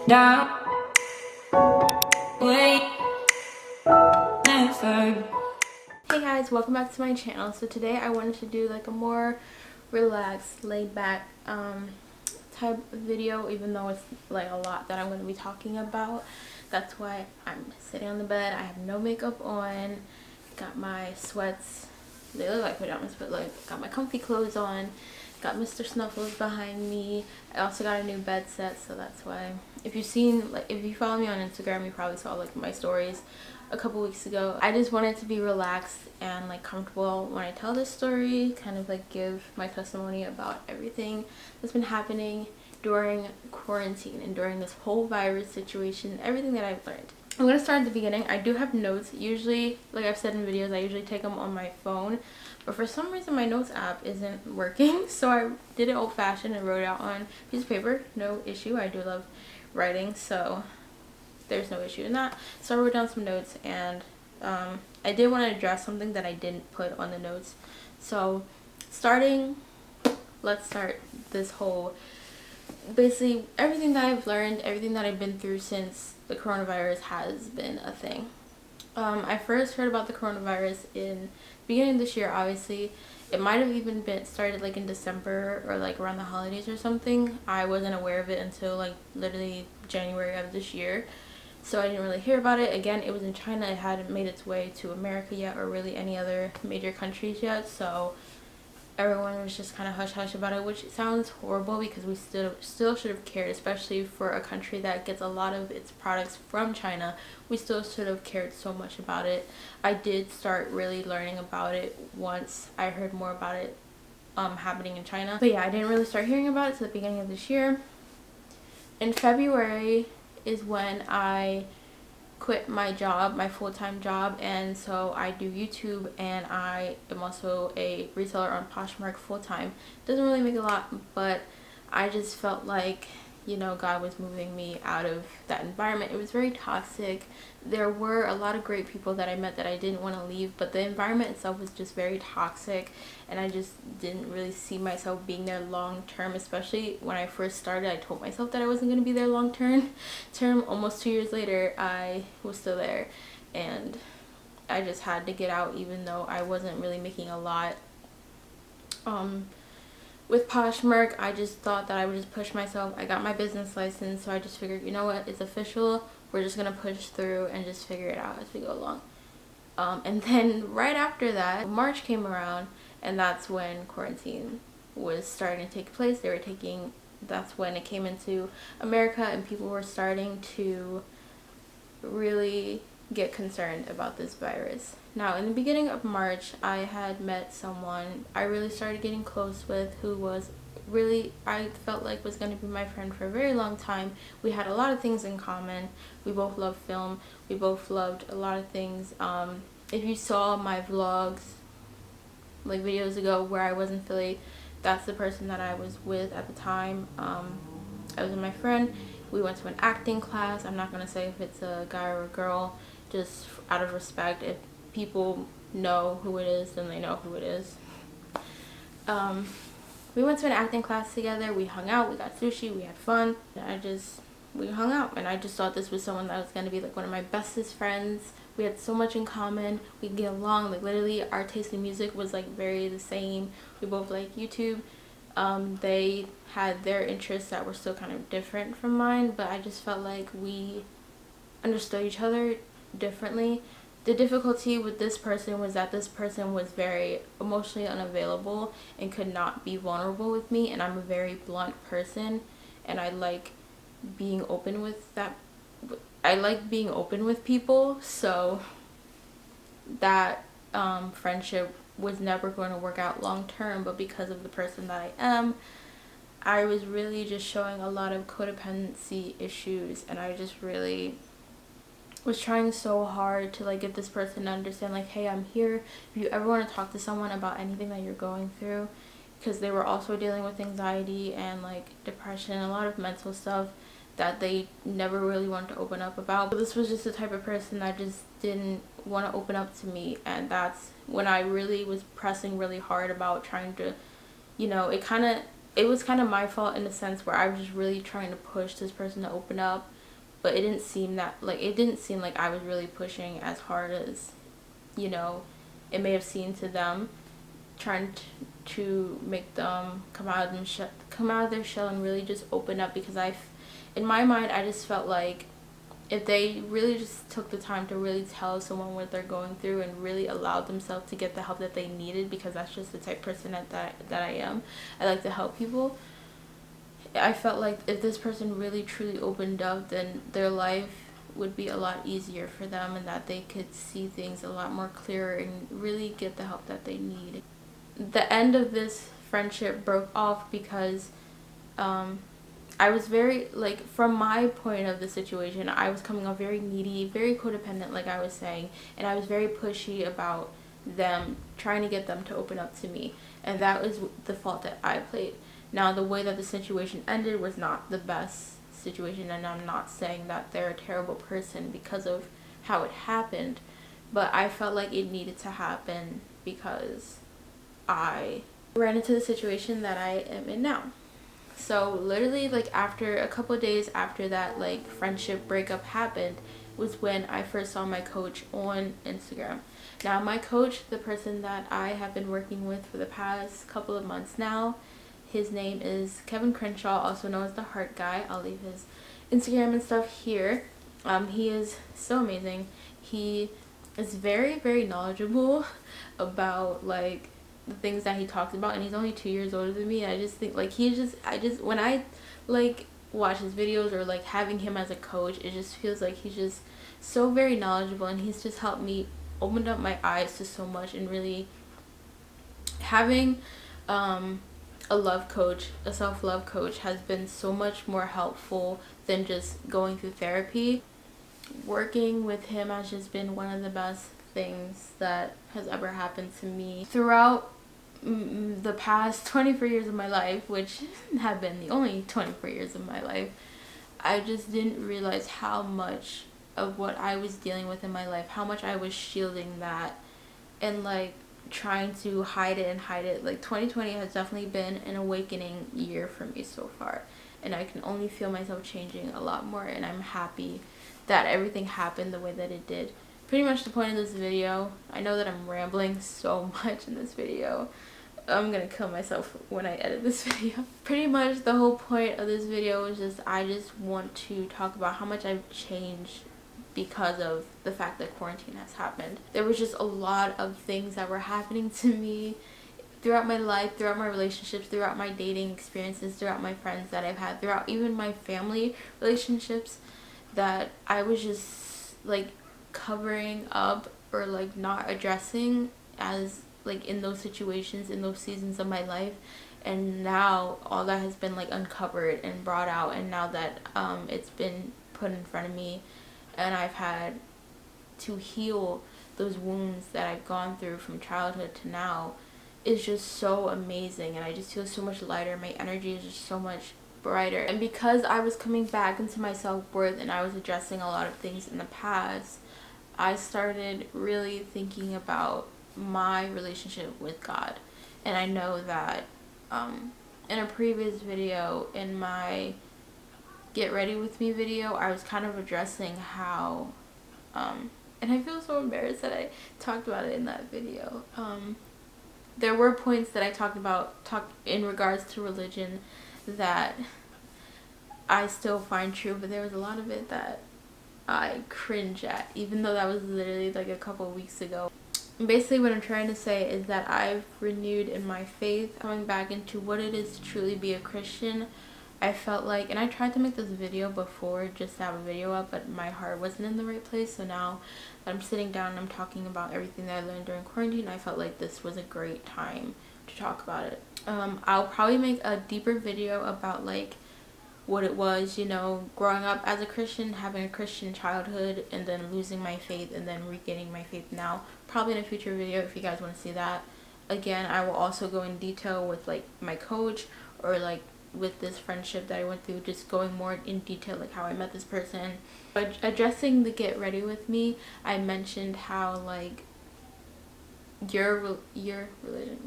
down, wait, never. Hey guys, welcome back to my channel. So today I wanted to do like a more relaxed, laid back type of video, even though it's like a lot that I'm going to be talking about. That's why I'm sitting on the bed. I have no makeup on, got my sweats, they look like pajamas, but like got my comfy clothes on, got Mr. Snuffles behind me. I also got a new bed set, so that's why. If you've seen, like, if you follow me on Instagram, you probably saw like my stories a couple weeks ago. I just wanted to be relaxed and like comfortable when I tell this story, kind of like give my testimony about everything that's been happening during quarantine and during this whole virus situation, everything that I've learned. I'm going to start at the beginning. I do have notes. Usually, like I've said in videos, I usually take them on my phone. But for some reason, my notes app isn't working. So I did it old-fashioned and wrote it out on a piece of paper. No issue. I do love writing, so there's no issue in that. So I wrote down some notes, and I did want to address something that I didn't put on the notes. So let's start this whole, basically everything that I've learned, everything that I've been through since the coronavirus has been a thing. I first heard about the coronavirus in the beginning of this year. Obviously, it might have even been started like in December or like around the holidays or something. I wasn't aware of it until like literally January of this year, so I didn't really hear about it. Again, it was in China. It hadn't made its way to America yet, or really any other major countries yet, so everyone was just kind of hush-hush about it, which sounds horrible because we still should have cared, especially for a country that gets a lot of its products from China. We still should have cared so much about it. I did start really learning about it once I heard more about it happening in China. But yeah, I didn't really start hearing about it till the beginning of this year. In February is when I quit my job, my full-time job, and so I do YouTube, and I am also a reseller on Poshmark full-time. Doesn't really make a lot, but I just felt like, you know, God was moving me out of that environment. It was very toxic. There were a lot of great people that I met that I didn't want to leave, but the environment itself was just very toxic, and I just didn't really see myself being there long term. Especially when I first started, I told myself that I wasn't going to be there long term. Almost 2 years later, I was still there, and I just had to get out, even though I wasn't really making a lot. With Poshmark, I just thought that I would just push myself. I got my business license, so I just figured, you know what, it's official. We're just going to push through and just figure it out as we go along. And then right after that, March came around, and that's when quarantine was starting to take place. That's when it came into America, and people were starting to really get concerned about this virus. Now, in the beginning of March, I had met someone I really started getting close with, who was really, I felt like was going to be my friend for a very long time. We had a lot of things in common. We both loved film. We both loved a lot of things. If you saw my vlogs like videos ago where I was in Philly, that's the person that I was with at the time. I was with my friend. We went to an acting class. I'm not going to say if it's a guy or a girl, just out of respect. If people know who it is, then they know who it is. We went to an acting class together. We hung out. We got sushi. We had fun. We hung out, and I just thought this was someone that was going to be like one of my bestest friends. We had so much in common. We could get along. Like, literally, our taste in music was like very the same. We both like YouTube. They had their interests that were still kind of different from mine, but I just felt like we understood each other differently. The difficulty with this person was that this person was very emotionally unavailable and could not be vulnerable with me, and I'm a very blunt person, and I like being open with that. I like being open with people, so that friendship was never going to work out long term. But because of the person that I am, I was really just showing a lot of codependency issues, and I just really was trying so hard to like get this person to understand, like, hey, I'm here if you ever want to talk to someone about anything that you're going through, because they were also dealing with anxiety and like depression, a lot of mental stuff that they never really wanted to open up about. But this was just the type of person that just didn't want to open up to me, and that's when I really was pressing really hard about trying to, you know, it was kind of my fault in the sense where I was just really trying to push this person to open up, but it didn't seem like I was really pushing as hard as, you know, it may have seemed to them, trying to make them come out of their shell and really just open up, because in my mind, I just felt like if they really just took the time to really tell someone what they're going through and really allowed themselves to get the help that they needed, because that's just the type of person that I am. I like to help people. I felt like if this person really truly opened up, then their life would be a lot easier for them, and that they could see things a lot more clearer and really get the help that they need. The end of this friendship broke off because I was very, like, from my point of the situation, I was coming off very needy, very codependent, like I was saying, and I was very pushy about them, trying to get them to open up to me, and that was the fault that I played. Now, the way that the situation ended was not the best situation, and I'm not saying that they're a terrible person because of how it happened, but I felt like it needed to happen because I ran into the situation that I am in now. So literally, like, after a couple of days after that, like, friendship breakup happened, was when I first saw my coach on Instagram. Now, my coach, the person that I have been working with for the past couple of months now, his name is Kevin Crenshaw, also known as the Heart Guy. I'll leave his Instagram and stuff here. He is so amazing. He is very, very knowledgeable about, like, the things that he talks about, and he's only 2 years older than me. And I just think, like, when I, like, watch his videos, or, like, having him as a coach, it just feels like he's just so very knowledgeable, and he's just helped me open up my eyes to so much. And really having a love coach, a self-love coach, has been so much more helpful than just going through therapy. Working with him has just been one of the best things that has ever happened to me throughout the past 24 years of my life, which have been the only 24 years of my life. I just didn't realize how much of what I was dealing with in my life, how much I was shielding that, and, like, trying to hide it. Like, 2020 has definitely been an awakening year for me so far, and I can only feel myself changing a lot more, and I'm happy that everything happened the way that it did. Pretty much the point of this video, I know that I'm rambling so much in this video. I'm gonna kill myself when I edit this video. Pretty much the whole point of this video is just, I just want to talk about how much I've changed because of the fact that quarantine has happened. There was just a lot of things that were happening to me throughout my life, throughout my relationships, throughout my dating experiences, throughout my friends that I've had, throughout even my family relationships, that I was just, like, covering up, or, like, not addressing as, like, in those situations, in those seasons of my life. And now all that has been, like, uncovered and brought out, and now that it's been put in front of me, and I've had to heal those wounds that I've gone through from childhood to now, is just so amazing. And I just feel so much lighter. My energy is just so much brighter. And because I was coming back into my self-worth, and I was addressing a lot of things in the past, I started really thinking about my relationship with God. And I know that in a previous video, in my Get Ready With Me video, I was kind of addressing how and I feel so embarrassed that I talked about it in that video. There were points that I talked in regards to religion that I still find true, but there was a lot of it that I cringe at, even though that was literally, like, a couple of weeks ago. Basically, what I'm trying to say is that I've renewed in my faith, coming back into what it is to truly be a Christian. I felt like, and I tried to make this video before just to have a video up, but my heart wasn't in the right place. So now that I'm sitting down and I'm talking about everything that I learned during quarantine, I felt like this was a great time to talk about it. I'll probably make a deeper video about, like, what it was, you know, growing up as a Christian, having a Christian childhood, and then losing my faith, and then regaining my faith now. Probably in a future video if you guys want to see that. Again, I will also go in detail with, like, my coach, or, like, with this friendship that I went through, just going more in detail, like, how I met this person. But addressing the Get Ready With Me, I mentioned how, like, your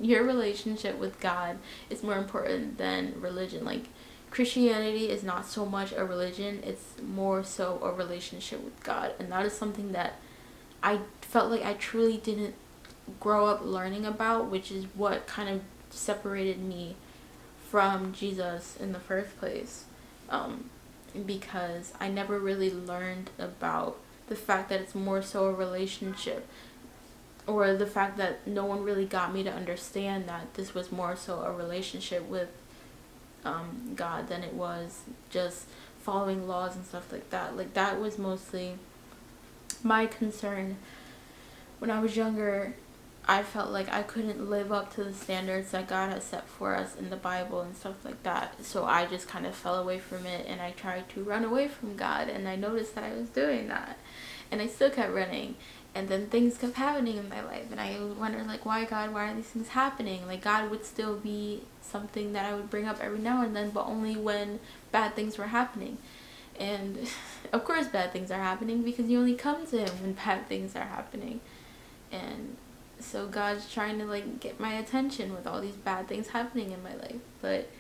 relationship with God is more important than religion. Like, Christianity is not so much a religion, it's more so a relationship with God. And that is something that I felt like I truly didn't grow up learning about, which is what kind of separated me from Jesus in the first place. Because I never really learned about the fact that it's more so a relationship, or the fact that no one really got me to understand that this was more so a relationship with God than it was just following laws and stuff like that. Like, that was mostly my concern when I was younger. I felt like I couldn't live up to the standards that God has set for us in the Bible and stuff like that. So I just kind of fell away from it, and I tried to run away from God, and I noticed that I was doing that. And I still kept running. And then things kept happening in my life, and I would wonder, like, why, God, why are these things happening? Like, God would still be something that I would bring up every now and then, but only when bad things were happening. And of course bad things are happening, because you only come to him when bad things are happening. And so God's trying to, like, get my attention with all these bad things happening in my life. But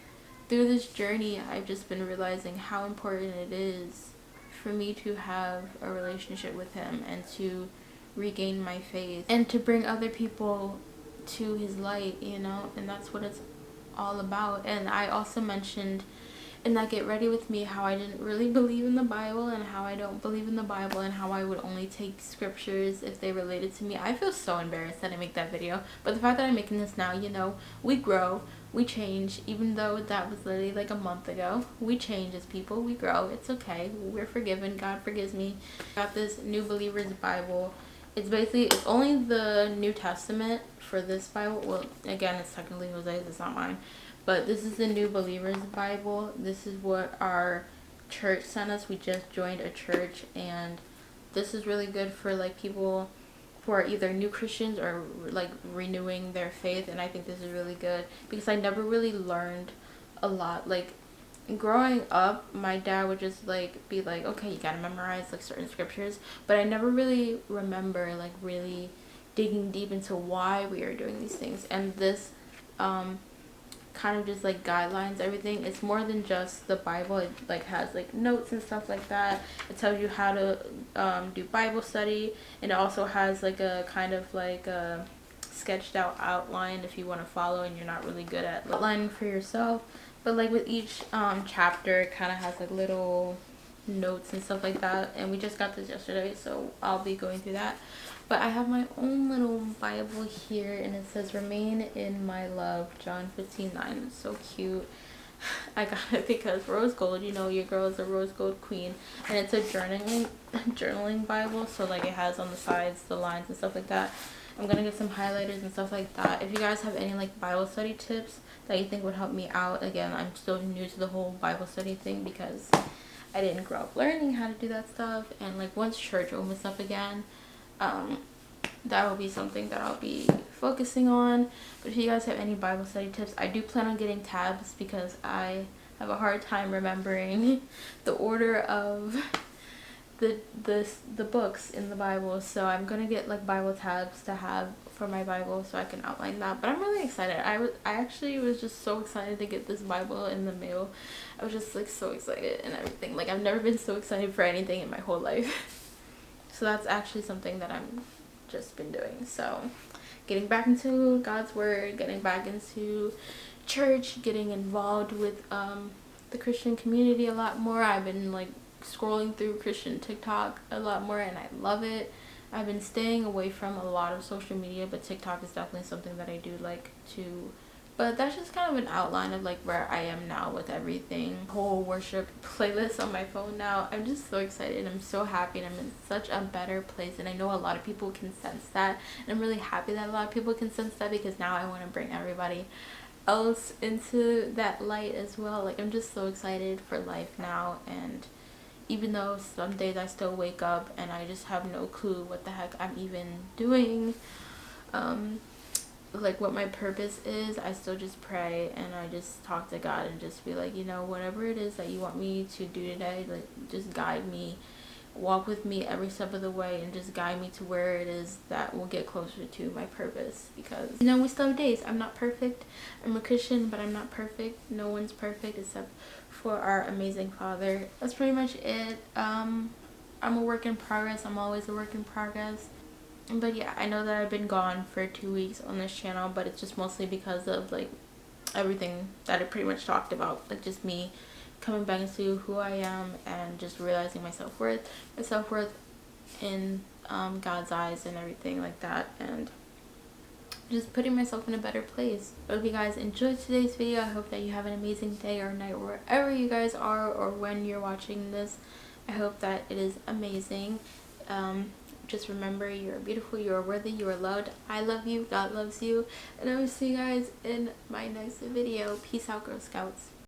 through this journey, I've just been realizing how important it is for me to have a relationship with him, and to regain my faith, and to bring other people to his light, you know. And that's what it's all about. And I also mentioned in that Get Ready With Me how I didn't really believe in the Bible, and how I don't believe in the Bible, and how I would only take scriptures if they related to me. I feel so embarrassed that I make that video, but the fact that I'm making this now, you know, we grow, we change. Even though that was literally like a month ago, we change as people, we grow. It's okay, we're forgiven, God forgives me. Got this New Believers Bible. It's only the New Testament for this Bible. Well, again, it's technically Jose's, it's not mine. But this is the New Believers Bible. This is what our church sent us. We just joined a church, and this is really good for, like, people who are either new Christians or, like, renewing their faith. And I think this is really good because I never really learned a lot. Like, growing up, my dad would just, like, be like, okay, you gotta memorize, like, certain scriptures, but I never really remember, like, really digging deep into why we are doing these things. And this kind of just, like, guidelines everything. It's more than just the Bible. It, like, has, like, notes and stuff like that. It tells you how to do Bible study, and it also has, like, a kind of, like, a sketched out outline if you want to follow and you're not really good at outlining for yourself. But, like, with each chapter, it kind of has, like, little notes and stuff like that. And we just got this yesterday, so I'll be going through that. But I have my own little Bible here, and it says, "Remain in my love," John 15:9. It's so cute. I got it because rose gold, you know, your girl is a rose gold queen. And it's a journaling Bible, so, like, it has on the sides the lines and stuff like that. I'm gonna get some highlighters and stuff like that. If you guys have any, like, Bible study tips that you think would help me out, again, I'm still new to the whole Bible study thing because I didn't grow up learning how to do that stuff. And, like, once church opens up again, that will be something that I'll be focusing on. But if you guys have any Bible study tips, I do plan on getting tabs because I have a hard time remembering the order of the books in the Bible. So I'm gonna get, like, Bible tabs to have for my Bible so I can outline that. But I'm really excited. I actually was just so excited to get this Bible in the mail. I was just, like, so excited and everything. Like, I've never been so excited for anything in my whole life. So that's actually something that I'm just been doing. So getting back into God's word, getting back into church, getting involved with the Christian community a lot more. I've been, like, scrolling through Christian TikTok a lot more, and I love it. I've been staying away from a lot of social media, but TikTok is definitely something that I do like to. But that's just kind of an outline of, like, where I am now with everything. Whole worship playlist on my phone now. I'm just so excited. I'm so happy, and I'm in such a better place. And I know a lot of people can sense that. And I'm really happy that a lot of people can sense that, because now I want to bring everybody else into that light as well. Like, I'm just so excited for life now. And even though some days I still wake up and I just have no clue what the heck I'm even doing, like, what my purpose is, I still just pray and I just talk to God and just be like, you know, whatever it is that you want me to do today, like, just guide me, walk with me every step of the way, and just guide me to where it is that will get closer to my purpose. Because, you know, we still have days. I'm not perfect. I'm a Christian, but I'm not perfect. No one's perfect except for our amazing Father. That's pretty much it. I'm a work in progress. I'm always a work in progress. But yeah, I know that I've been gone for 2 weeks on this channel, but it's just mostly because of like everything that I pretty much talked about, like just me coming back into who I am and just realizing my self-worth in God's eyes and everything like that, and just putting myself in a better place. I hope you guys enjoyed today's video. I hope that you have an amazing day or night wherever you guys are or when you're watching this. I hope that it is amazing. Just remember, you're beautiful, you're worthy, you are loved. I love you, God loves you, and I will see you guys in my next video. Peace out, Girl Scouts.